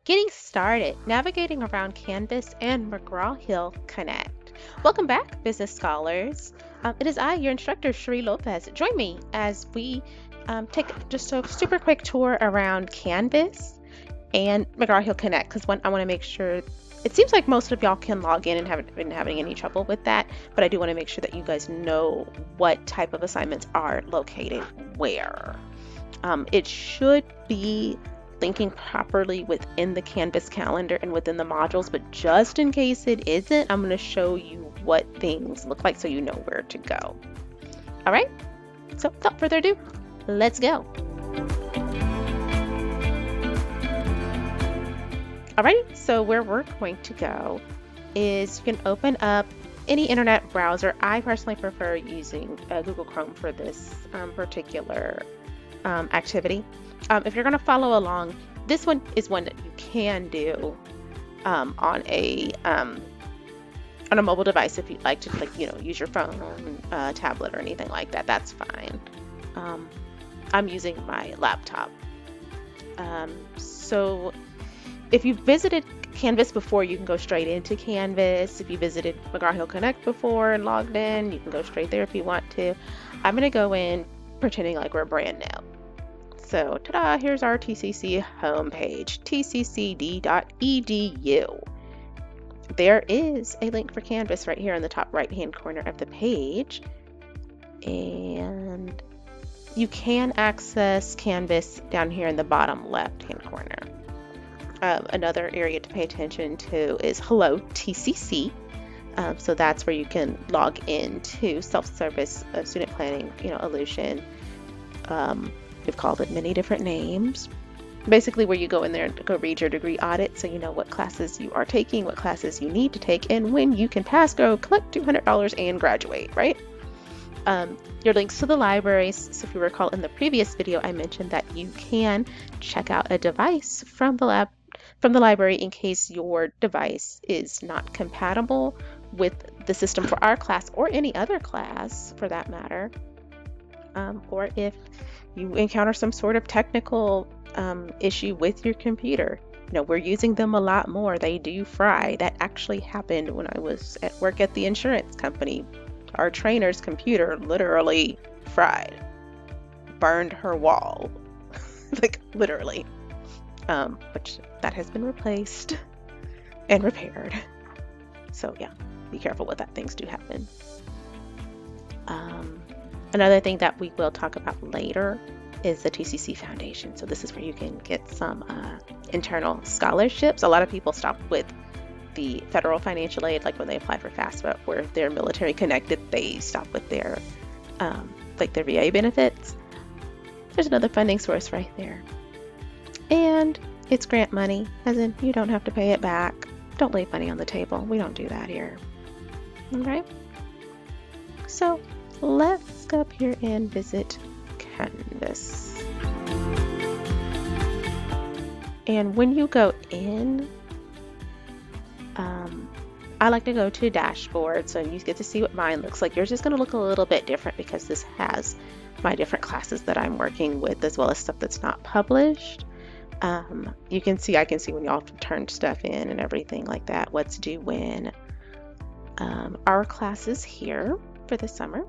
Getting started, navigating around Canvas and McGraw-Hill Connect. Welcome back, business scholars. It is I, your instructor, Cherie Lopez. Join me as we take just a super quick tour around Canvas and McGraw-Hill Connect, because I want to make sure, it seems like most of y'all can log in and haven't been having any trouble with that, but I do want to make sure that you guys know what type of assignments are located where. It should be linking properly within the Canvas calendar and within the modules, but just in case it isn't, I'm going to show you what things look like so you know where to go. All right, so without further ado, let's go. Alrighty, so where we're going to go is you can open up any internet browser. I personally prefer using Google Chrome for this particular activity. If you're going to follow along, this one is one that you can do on a mobile device if you'd like to, use your phone, tablet, or anything like that. That's fine. I'm using my laptop. So if you've visited Canvas before, you can go straight into Canvas. If you visited McGraw-Hill Connect before and logged in, you can go straight there if you want to. I'm going to go in pretending like we're brand new. So, ta-da, here's our TCC homepage, tccd.edu. There is a link for Canvas right here in the top right-hand corner of the page. And you can access Canvas down here in the bottom left-hand corner. Another area to pay attention to is Hello TCC. So that's where you can log into self-service student planning, Illusion. We've called it many different names. Basically where you go in there and go read your degree audit so you know what classes you are taking, what classes you need to take, and when you can pass, go collect $200 and graduate, right? Your links to the libraries. So if you recall in the previous video, I mentioned that you can check out a device from the library in case your device is not compatible with the system for our class or any other class for that matter. Or if you encounter some sort of technical issue with your computer. We're using them a lot more. They do fry. That actually happened when I was at work at the insurance company. Our trainer's computer literally fried, burned her wall, like literally, which that has been replaced and repaired. So yeah, be careful with that. Things do happen. Another thing that we will talk about later is the TCC Foundation. So this is where you can get some internal scholarships. A lot of people stop with the federal financial aid, like when they apply for FAFSA, where they're military connected, they stop with their their VA benefits. There's another funding source right there. And it's grant money, as in you don't have to pay it back. Don't leave money on the table. We don't do that here. Okay? So let's go up here and visit Canvas. And when you go in, I like to go to dashboard so you get to see what mine looks like. Yours is going to look a little bit different because this has my different classes that I'm working with as well as stuff that's not published. I can see when y'all turned stuff in and everything like that, what's due when. Our classes here for the summer.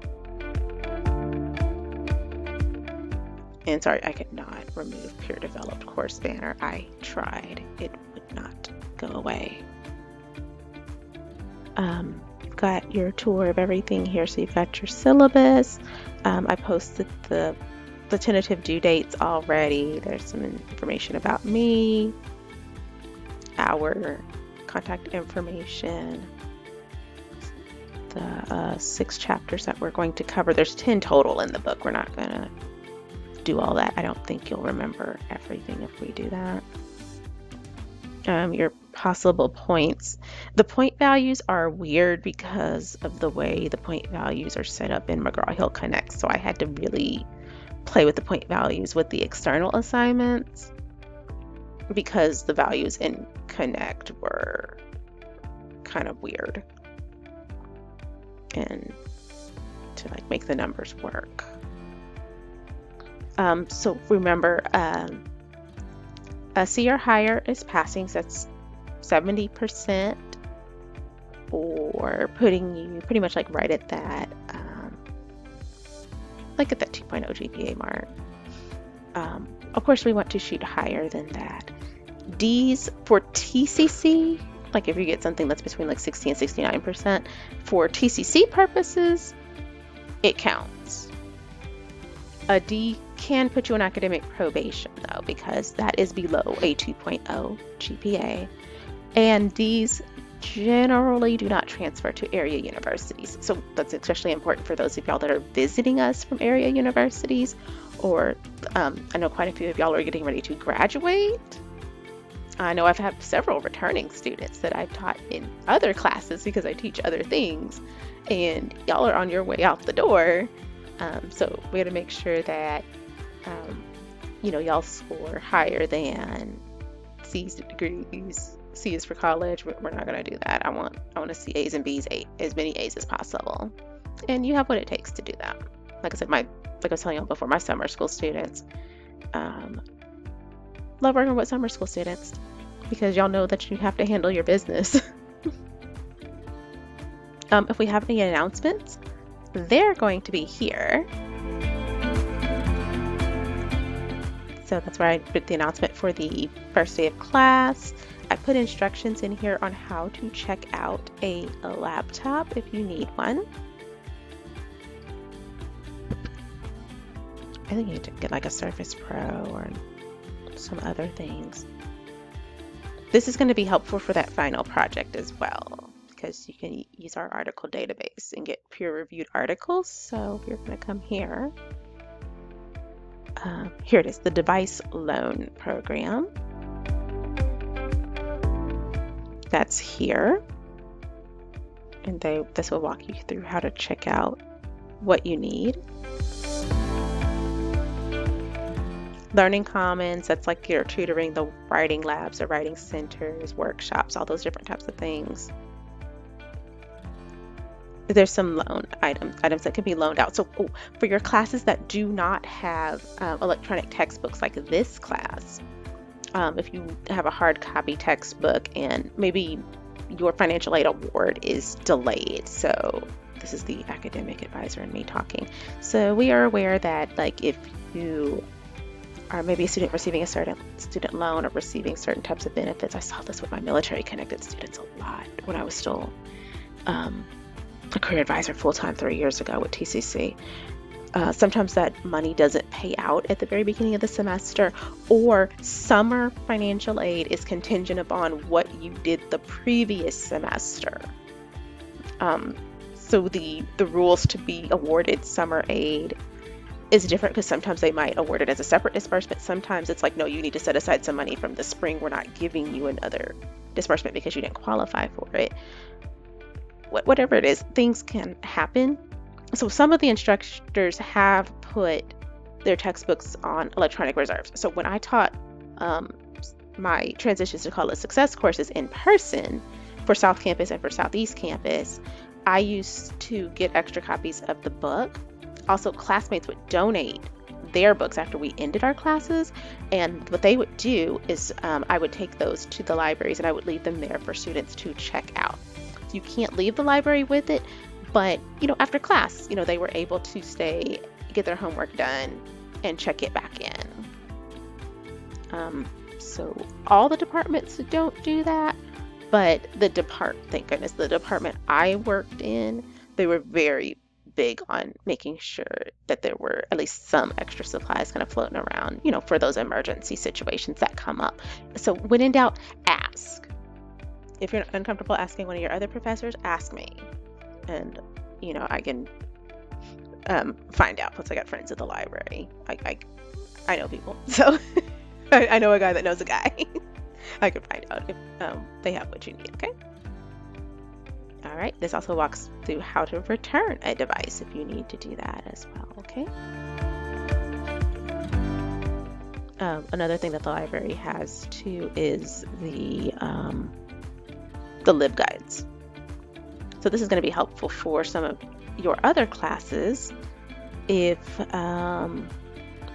And sorry, I could not remove peer developed course banner. I tried. It would not go away. You've got your tour of everything here. So you've got your syllabus. I posted the tentative due dates already. There's some information about me, our contact information, the 6 chapters that we're going to cover. There's 10 total in the book. We're not going to do all that. I don't think you'll remember everything if we do that. Your possible points. The point values are weird because of the way the point values are set up in McGraw-Hill Connect. So I had to really play with the point values with the external assignments because the values in Connect were kind of weird and to make the numbers work. So remember, C or higher is passing, so that's 70%, or putting you pretty much like right at that, like at that 2.0 GPA mark. Of course, we want to shoot higher than that. D's for TCC, like if you get something that's between like 60 and 69%, for TCC purposes, it counts. A D can put you on academic probation though, because that is below a 2.0 GPA. And D's generally do not transfer to area universities. So that's especially important for those of y'all that are visiting us from area universities, or I know quite a few of y'all are getting ready to graduate. I know I've had several returning students that I've taught in other classes because I teach other things, and y'all are on your way out the door. So we got to make sure that y'all score higher than C's degrees. C is for college. We're not going to do that. I want to see A's and B's, as many A's as possible, and you have what it takes to do that. Like I said, like I was telling y'all before, my summer school students, love working with summer school students because y'all know that you have to handle your business. If we have any announcements, they're going to be here. So that's where I put the announcement for the first day of class. I put instructions in here on how to check out a laptop if you need one. I think you need to get like a Surface Pro or some other things. This is going to be helpful for that final project as well, because you can use our article database and get peer-reviewed articles. So you're going to come here. Here it is, the device loan program. That's here. And this will walk you through how to check out what you need. Learning Commons, that's like your tutoring, the writing labs, the writing centers, workshops, all those different types of things. There's some loan items that can be loaned out. So for your classes that do not have electronic textbooks like this class, if you have a hard copy textbook and maybe your financial aid award is delayed, so this is the academic advisor and me talking. So we are aware that like if you are maybe a student receiving a certain student loan or receiving certain types of benefits, I saw this with my military connected students a lot when I was still a career advisor full-time 3 years ago with TCC. Sometimes that money doesn't pay out at the very beginning of the semester, or summer financial aid is contingent upon what you did the previous semester. So the rules to be awarded summer aid is different, because sometimes they might award it as a separate disbursement. Sometimes it's like, no, you need to set aside some money from the spring. We're not giving you another disbursement because you didn't qualify for it. Whatever it is, things can happen. So some of the instructors have put their textbooks on electronic reserves. So when I taught my Transitions to College Success courses in person for South Campus and for Southeast Campus, I used to get extra copies of the book. Also, classmates would donate their books after we ended our classes, and what they would do is I would take those to the libraries and I would leave them there for students to check out. You can't leave the library with it, but after class, they were able to stay, get their homework done, and check it back in. So all the departments don't do that, but thank goodness, the department I worked in, they were very big on making sure that there were at least some extra supplies kind of floating around, for those emergency situations that come up. So when in doubt, ask. If you're uncomfortable asking one of your other professors, ask me. And, I can find out, once I got friends at the library. I know people. So I know a guy that knows a guy. I can find out if they have what you need, okay? All right, this also walks through how to return a device if you need to do that as well, okay? Another thing that the library has too is the LibGuides. So this is going to be helpful for some of your other classes if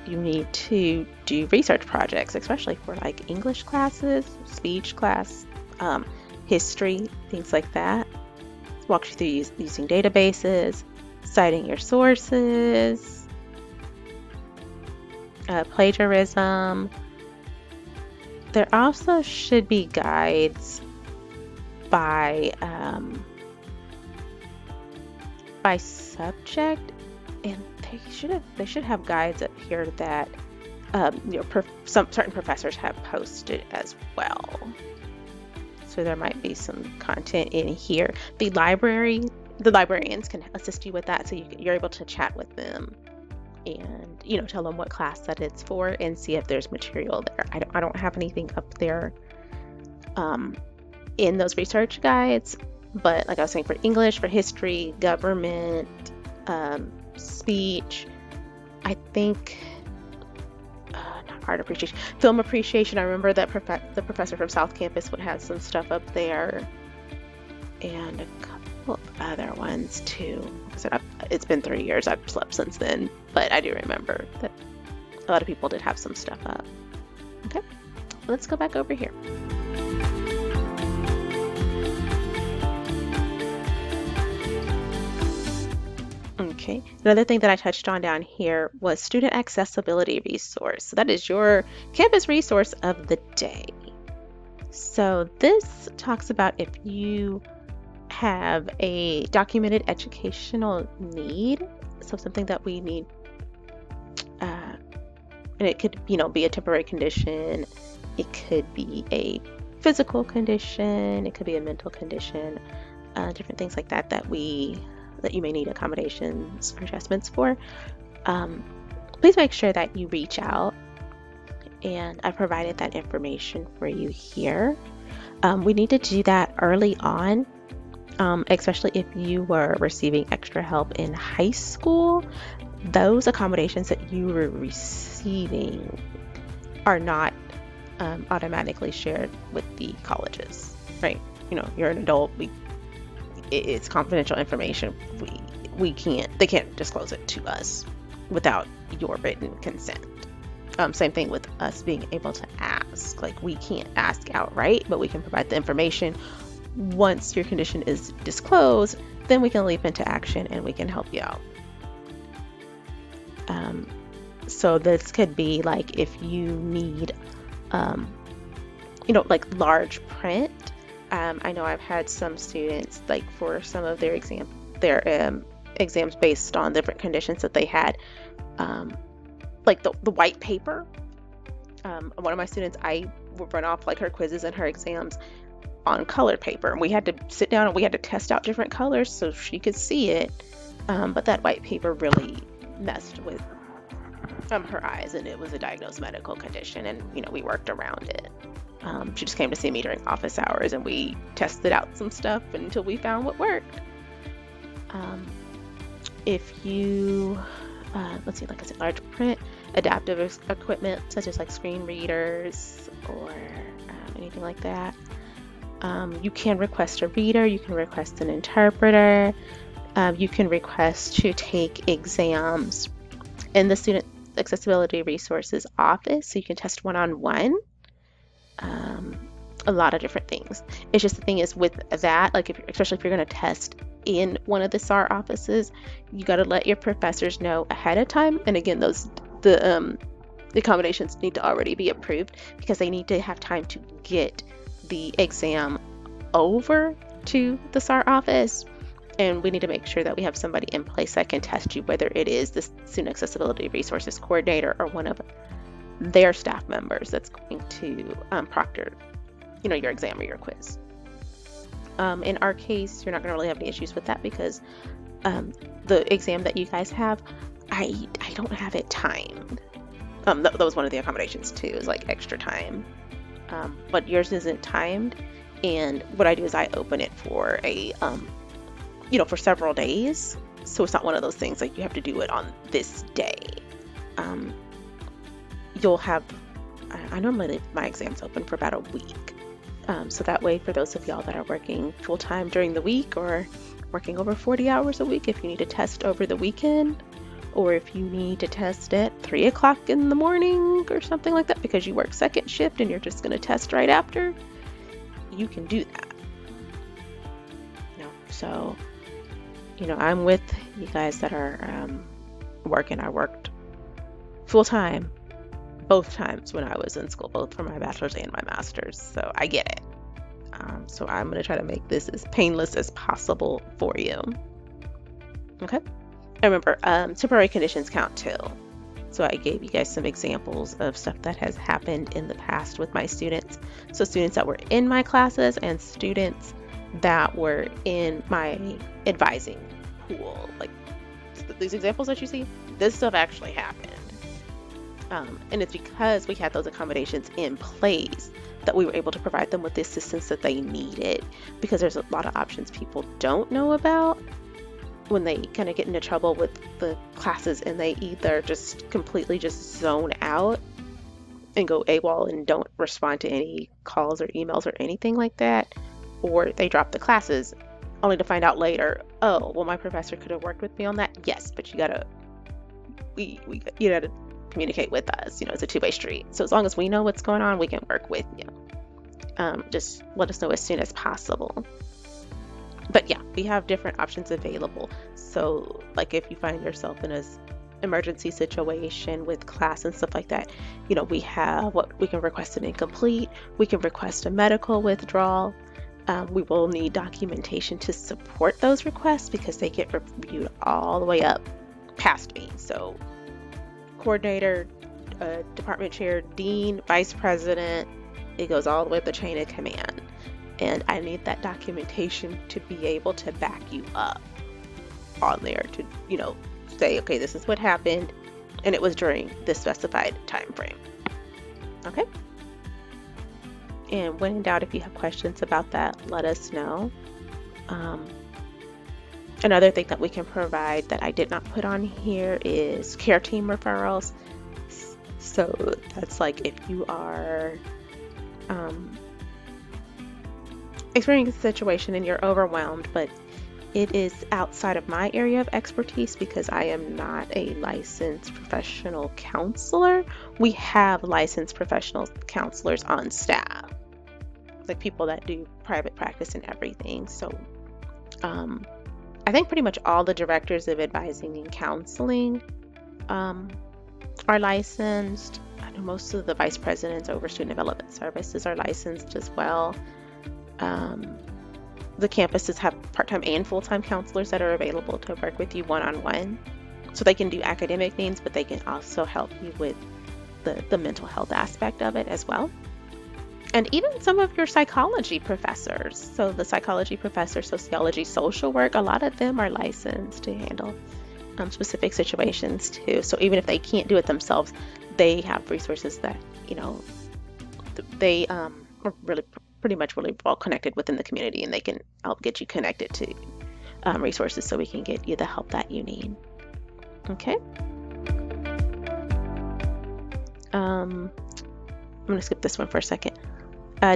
you need to do research projects, especially for like English classes, speech class, history, things like that. Walk you through using databases, citing your sources, plagiarism. There also should be guides by subject, and they should have guides up here that some certain professors have posted as well. So there might be some content in here. The librarians can assist you with that, so you're able to chat with them and tell them what class that it's for and see if there's material there. I don't have anything up there in those research guides, but like I was saying, for English, for history, government, speech, I think not art appreciation, film appreciation. I remember that the professor from South Campus would have some stuff up there, and a couple of other ones too. It's been 3 years. I've slept since then, but I do remember that a lot of people did have some stuff up. Okay, let's go back over here. Okay, another thing that I touched on down here was student accessibility resource. So that is your campus resource of the day. So this talks about if you have a documented educational need, so something that we need, and it could be a temporary condition, it could be a physical condition, it could be a mental condition, different things like that that you may need accommodations or adjustments for. Please make sure that you reach out, and I provided that information for you here. We need to do that early on, especially if you were receiving extra help in high school. Those accommodations that you were receiving are not automatically shared with the colleges, right? You're an adult. It's confidential information. They can't disclose it to us without your written consent. Same thing with us being able to ask. Like, we can't ask outright, but we can provide the information. Once your condition is disclosed, then we can leap into action and we can help you out. So this could be like if you need, like large print. I know I've had some students, like for some of their exams based on different conditions that they had, like the white paper. One of my students, I would run off like her quizzes and her exams on colored paper, and we had to sit down and we had to test out different colors so she could see it. But that white paper really messed with her eyes, and it was a diagnosed medical condition, and we worked around it. She just came to see me during office hours, and we tested out some stuff until we found what worked. If you, let's see, like I said, large print, adaptive equipment such as like screen readers or anything like that, you can request a reader, you can request an interpreter, you can request to take exams in the Student Accessibility Resources office, so you can test one-on-one. A lot of different things. It's just the thing is with that, like especially if you're going to test in one of the SAR offices, you got to let your professors know ahead of time. And again, the accommodations need to already be approved because they need to have time to get the exam over to the SAR office. And we need to make sure that we have somebody in place that can test you, whether it is the Student Accessibility Resources Coordinator or one of their staff members that's going to proctor your exam or your quiz. In our case, you're not going to really have any issues with that because the exam that you guys have, I don't have it timed. That was one of the accommodations too, is like extra time. But yours isn't timed, and what I do is I open it for for several days, so it's not one of those things like you have to do it on this day. You'll have, I normally leave my exams open for about a week. So that way, for those of y'all that are working full-time during the week or working over 40 hours a week, if you need to test over the weekend, or if you need to test at 3 o'clock in the morning or something like that because you work second shift and you're just going to test right after, you can do that. So, I'm with you guys that are working. I worked full time both times when I was in school, both for my bachelor's and my master's. So I get it. So I'm going to try to make this as painless as possible for you. Okay. And remember, temporary conditions count too. So I gave you guys some examples of stuff that has happened in the past with my students. So students that were in my classes and students that were in my advising pool. Like these examples that you see, this stuff actually happened. And it's because we had those accommodations in place that we were able to provide them with the assistance that they needed, because there's a lot of options people don't know about when they kind of get into trouble with the classes, and they either just completely just zone out and go AWOL and don't respond to any calls or emails or anything like that, or they drop the classes only to find out later, oh, well, my professor could have worked with me on that. Yes, but you gotta communicate with us. It's a two-way street. So as long as we know what's going on, we can work with you. Just let us know as soon as possible. But yeah, we have different options available. So like if you find yourself in an emergency situation with class and stuff like that, we have what we can request an incomplete. We can request a medical withdrawal. We will need documentation to support those requests because they get reviewed all the way up past me. So coordinator, department chair, dean, vice president, it goes all the way up the chain of command. And I need that documentation to be able to back you up on there to, say, okay, this is what happened, and it was during this specified time frame. Okay? And when in doubt, if you have questions about that, let us know. Another thing that we can provide that I did not put on here is care team referrals. So that's like if you are experiencing a situation and you're overwhelmed, but it is outside of my area of expertise because I am not a licensed professional counselor. We have licensed professional counselors on staff, like people that do private practice and everything. So I think pretty much all the directors of advising and counseling are licensed. I know most of the vice presidents over student development services are licensed as well. The campuses have part-time and full-time counselors that are available to work with you one-on-one. So they can do academic needs, but they can also help you with the mental health aspect of it as well. And even some of your psychology professors. So the psychology professor, sociology, social work, a lot of them are licensed to handle specific situations too. So even if they can't do it themselves, they have resources that, they are really pretty much really well connected within the community, and they can help get you connected to resources so we can get you the help that you need. Okay. I'm going to skip this one for a second.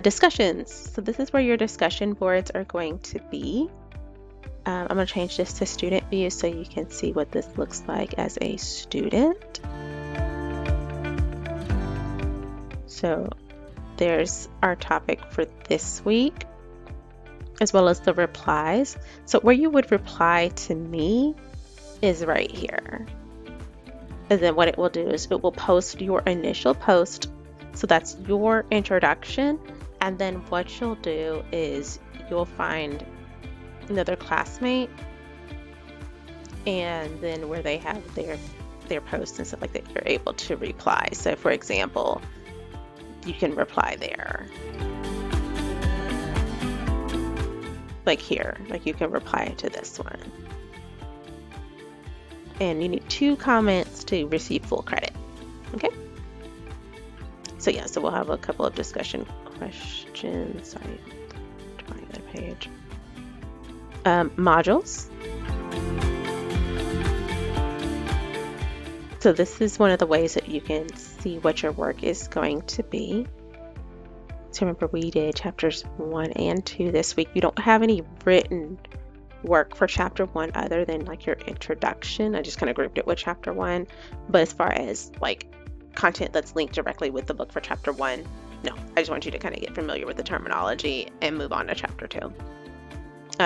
Discussions. So this is where your discussion boards are going to be. I'm going to change this to student view so you can see what this looks like as a student. So there's our topic for this week, as well as the replies. So where you would reply to me is right here. And then what it will do is it will post your initial post. So that's your introduction. And then what you'll do is you'll find another classmate, and then where they have their posts and stuff like that, you're able to reply. So for example, you can reply there. Like here, like you can reply to this one. And you need 2 comments to receive full credit. Okay? So yeah, so we'll have a couple of discussion questions. Sorry, to my other page. Modules. So this is one of the ways that you can see what your work is going to be. So remember, we did chapters 1 and 2 this week. You don't have any written work for chapter 1 other than like your introduction. I just kind of grouped it with chapter 1. But as far as like content that's linked directly with the book for chapter 1, no. I just want you to kind of get familiar with the terminology and move on to chapter 2.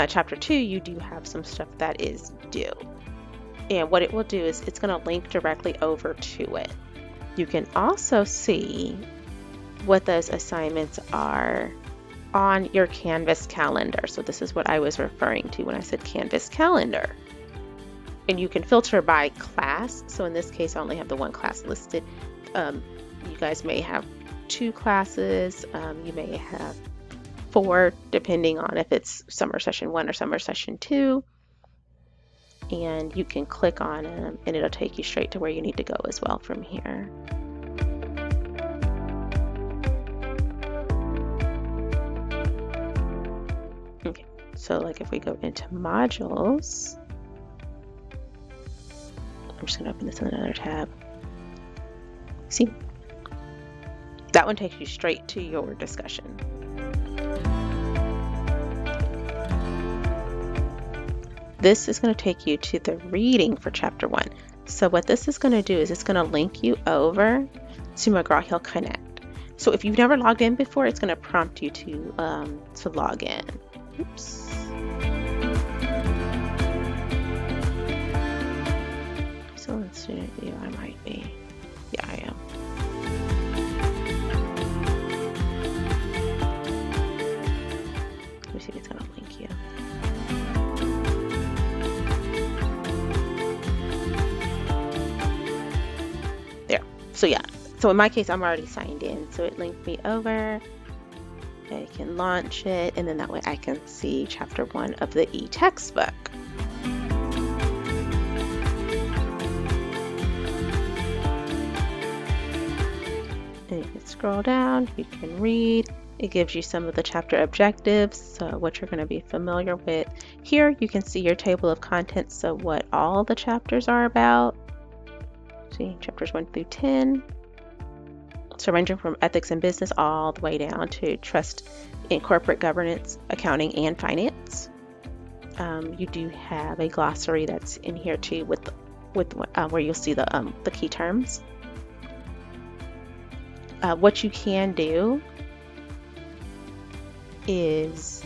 Chapter 2, you do have some stuff that is due. And what it will do is it's going to link directly over to it. You can also see what those assignments are on your Canvas calendar. So this is what I was referring to when I said Canvas calendar. And you can filter by class. So in this case, I only have the one class listed. You guys may have 2 classes. You may have 4, depending on if it's summer session 1 or summer session 2. And you can click on them and it'll take you straight to where you need to go as well from here. Okay, so like if we go into modules, I'm just going to open this in another tab. See, that one takes you straight to your discussion. This is going to take you to the reading for chapter 1. So what this is going to do is it's going to link you over to McGraw-Hill Connect. So if you've never logged in before, it's going to prompt you to log in. Oops. So let's see. Yeah, I might be. Yeah, I am. Let me see if it's going to link you. So yeah, so in my case, I'm already signed in. So it linked me over. I can launch it, and then that way I can see chapter 1 of the e-textbook. And you can scroll down, you can read. It gives you some of the chapter objectives, so what you're going to be familiar with. Here you can see your table of contents, so what all the chapters are about. See, chapters 1 through 10. So ranging from ethics and business all the way down to trust in corporate governance, accounting, and finance. You do have a glossary that's in here too with where you'll see the key terms. What you can do is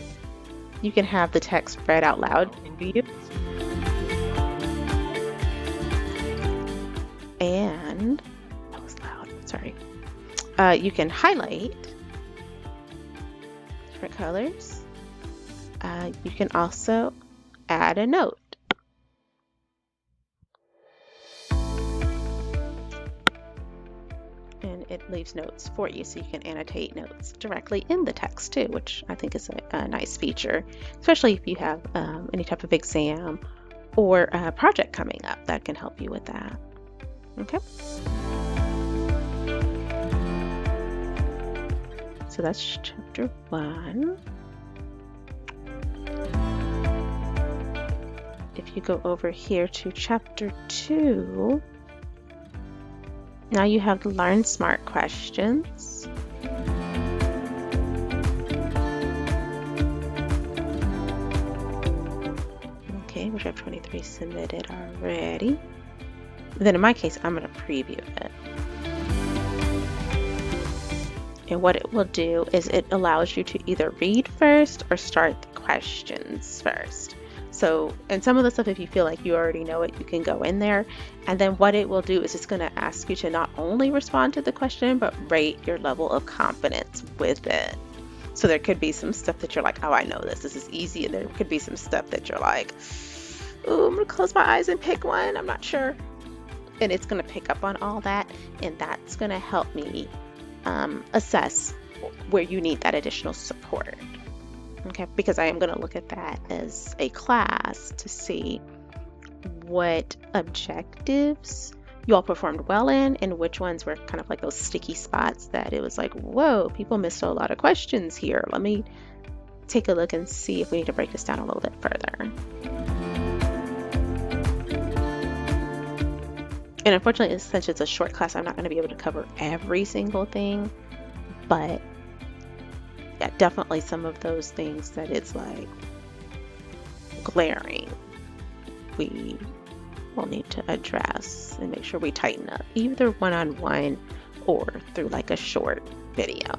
you can have the text read out loud in view. And that was loud, sorry. You can highlight different colors. You can also add a note. And it leaves notes for you, so you can annotate notes directly in the text too, which I think is a nice feature, especially if you have any type of exam or a project coming up that can help you with that. Okay. So that's chapter 1. If you go over here to chapter 2, now you have the Learn Smart questions. Okay, we have 23 submitted already. Then in my case, I'm going to preview it. And what it will do is it allows you to either read first or start the questions first. So, and some of the stuff, if you feel like you already know it, you can go in there. And then what it will do is it's going to ask you to not only respond to the question, but rate your level of confidence with it. So there could be some stuff that you're like, oh, I know this. This is easy. And there could be some stuff that you're like, oh, I'm going to close my eyes and pick one. I'm not sure. And it's going to pick up on all that. And that's going to help me assess where you need that additional support. Okay, because I am going to look at that as a class to see what objectives you all performed well in and which ones were kind of like those sticky spots that it was like, whoa, people missed a lot of questions here. Let me take a look and see if we need to break this down a little bit further. And unfortunately, since it's a short class, I'm not going to be able to cover every single thing, but yeah, definitely some of those things that it's like glaring, we will need to address and make sure we tighten up, either one-on-one or through like a short video.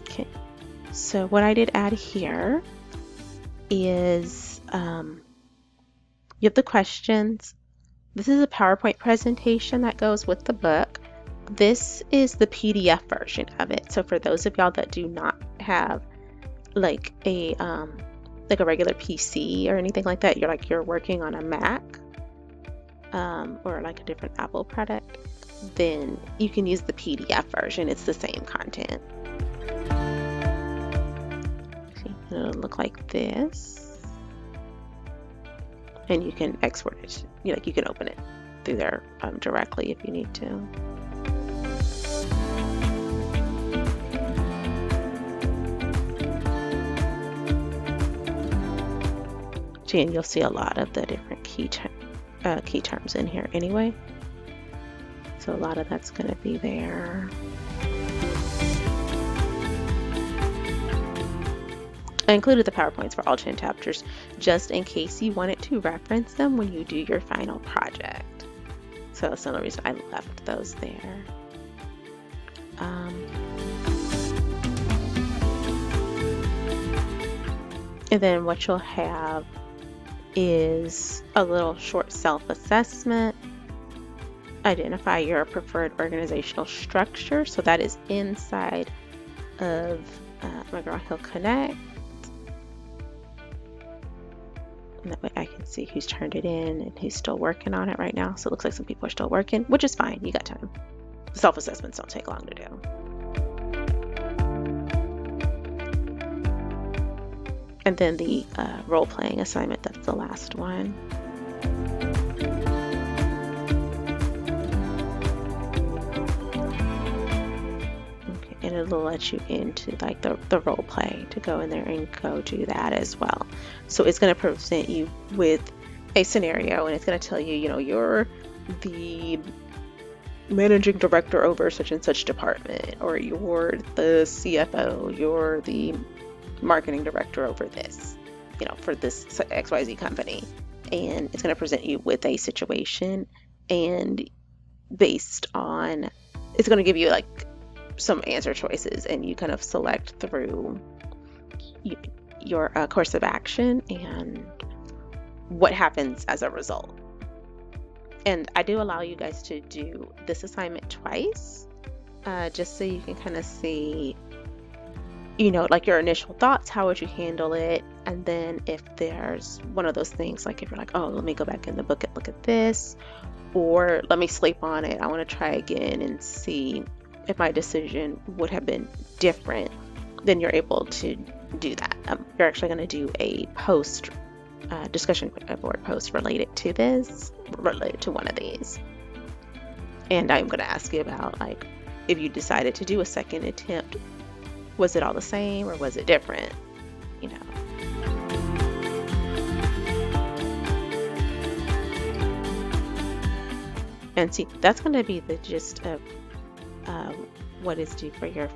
Okay, so what I did add here is you have the questions. This is a PowerPoint presentation that goes with the book. This is the PDF version of it. So for those of y'all that do not have like a regular PC or anything like that, you're working on a Mac or like a different Apple product, then you can use the PDF version. It's the same content. See, it'll look like this. And you can export it, you can open it through there directly if you need to. And you'll see a lot of the different key terms in here anyway. So a lot of that's going to be there. I included the PowerPoints for all 10 chapters just in case you wanted to reference them when you do your final project. So that's the only reason I left those there. And then what you'll have is a little short self-assessment. Identify your preferred organizational structure. So that is inside of McGraw Hill Connect. And that way I can see who's turned it in and who's still working on it right now. So it looks like some people are still working, which is fine. You got time. Self-assessments don't take long to do. And then the role-playing assignment, that's the last one. Okay, and it'll let you into like the role play to go in there and go do that as well. So it's going to present you with a scenario, and it's going to tell you, you're the managing director over such and such department, or you're the CFO, you're the marketing director over this, for this XYZ company. And it's going to present you with a situation, and based on, it's going to give you like some answer choices, and you kind of select through your course of action and what happens as a result. And I do allow you guys to do this assignment twice, just so you can kind of see, like your initial thoughts, how would you handle it? And then if there's one of those things, like if you're like, oh, let me go back in the book and look at this, or let me sleep on it, I want to try again and see if my decision would have been different, then you're able to do that. You're actually going to do a post, discussion board post related to this, related to one of these. And I'm going to ask you about, like, if you decided to do a second attempt, was it all the same or was it different? And see, that's going to be the gist of what is due for your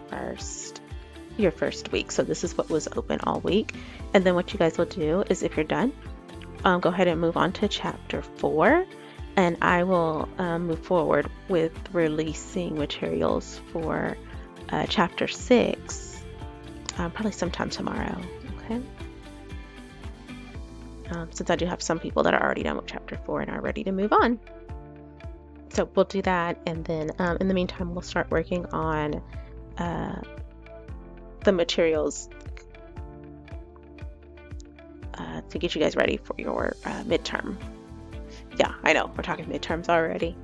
first week. So this is what was open all week. And then what you guys will do is, if you're done, go ahead and move on to chapter 4. And I will move forward with releasing materials for chapter 6, probably sometime tomorrow. Okay. Since I do have some people that are already done with chapter 4 and are ready to move on. So we'll do that, and then in the meantime, we'll start working on the materials to get you guys ready for your midterm. Yeah, I know, we're talking midterms already.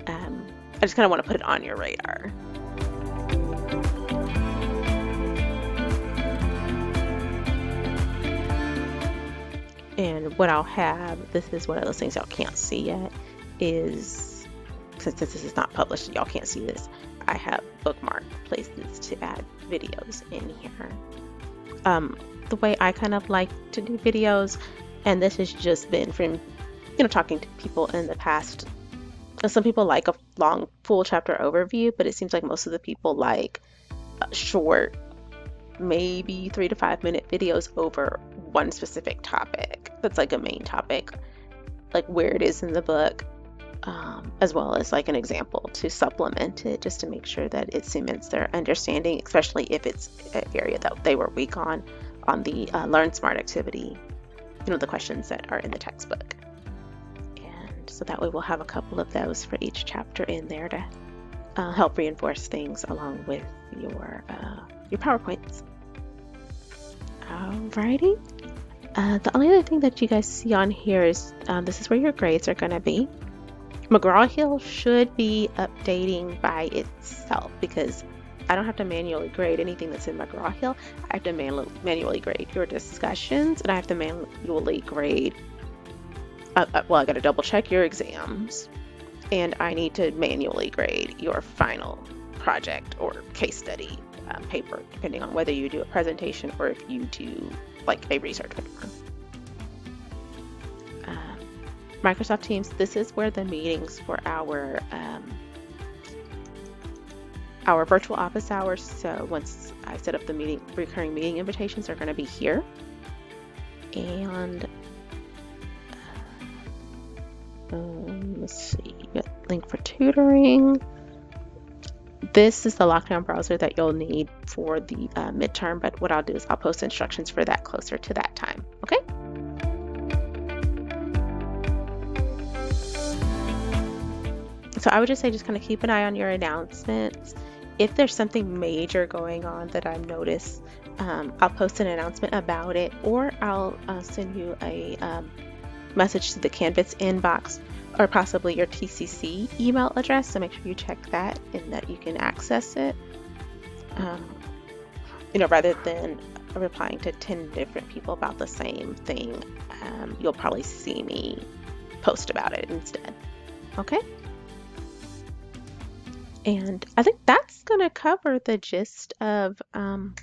I just kind of want to put it on your radar. And what I'll have, this is one of those things y'all can't see yet, is, since this is not published, y'all can't see this, I have bookmark places to add videos in here. The way I kind of like to do videos, and this has just been from, talking to people in the past. Some people like a long full chapter overview, but it seems like most of the people like short maybe 3 to 5 minute videos over one specific topic. That's like a main topic, like where it is in the book, as well as like an example to supplement it, just to make sure that it cements their understanding, especially if it's an area that they were weak on the Learn Smart activity, the questions that are in the textbook. And so that way we'll have a couple of those for each chapter in there to help reinforce things along with your PowerPoints. Alrighty. The only other thing that you guys see on here is this is where your grades are going to be. McGraw Hill should be updating by itself because I don't have to manually grade anything that's in McGraw Hill. I have to manually grade your discussions, and I have to manually grade, I got to double check your exams, and I need to manually grade your final project or case study paper, depending on whether you do a presentation or if you do like a research paper. Microsoft Teams, this is where the meetings for our virtual office hours, so once I set up the recurring meeting invitations are going to be here. And let's see, link for tutoring. This is the lockdown browser that you'll need for the midterm, but what I'll do is I'll post instructions for that closer to that time, okay? So I would just say just kind of keep an eye on your announcements. If there's something major going on that I've noticed, I'll post an announcement about it, or I'll send you a message to the Canvas inbox or possibly your TCC email address, so make sure you check that and that you can access it. Rather than replying to 10 different people about the same thing, you'll probably see me post about it instead. Okay? And I think that's going to cover the gist of kind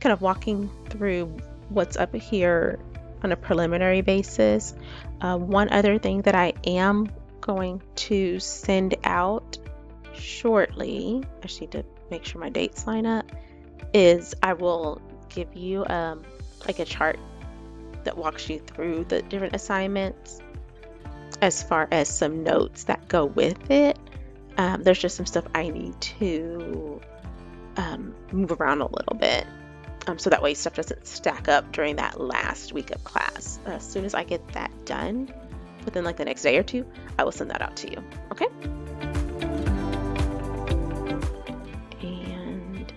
of walking through what's up here on a preliminary basis. One other thing that I am going to send out shortly, I just need to make sure my dates line up, is I will give you like a chart that walks you through the different assignments as far as some notes that go with it. There's just some stuff I need to move around a little bit, so that way stuff doesn't stack up during that last week of class. As soon as I get that done, within like the next day or two, I will send that out to you, okay? And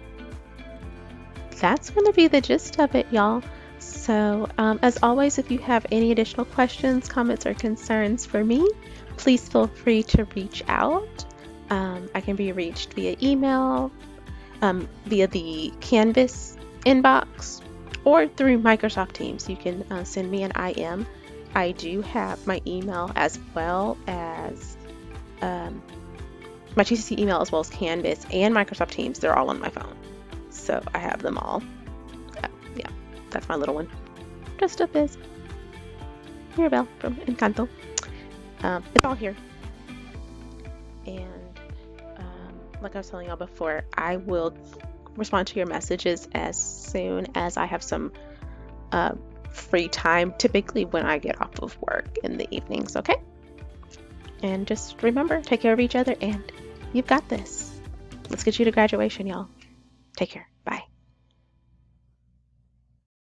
that's going to be the gist of it, y'all. So as always, if you have any additional questions, comments, or concerns for me, please feel free to reach out. I can be reached via email, via the Canvas inbox, or through Microsoft Teams. You can send me an IM. I do have my email as well as my TCC email, as well as Canvas and Microsoft Teams. They're all on my phone, so I have them all. Yeah, that's my little one. Dressed up as Mirabelle from Encanto. It's all here. And like I was telling y'all before, I will respond to your messages as soon as I have some free time, typically when I get off of work in the evenings, okay? And just remember, take care of each other, and you've got this. Let's get you to graduation, y'all. Take care.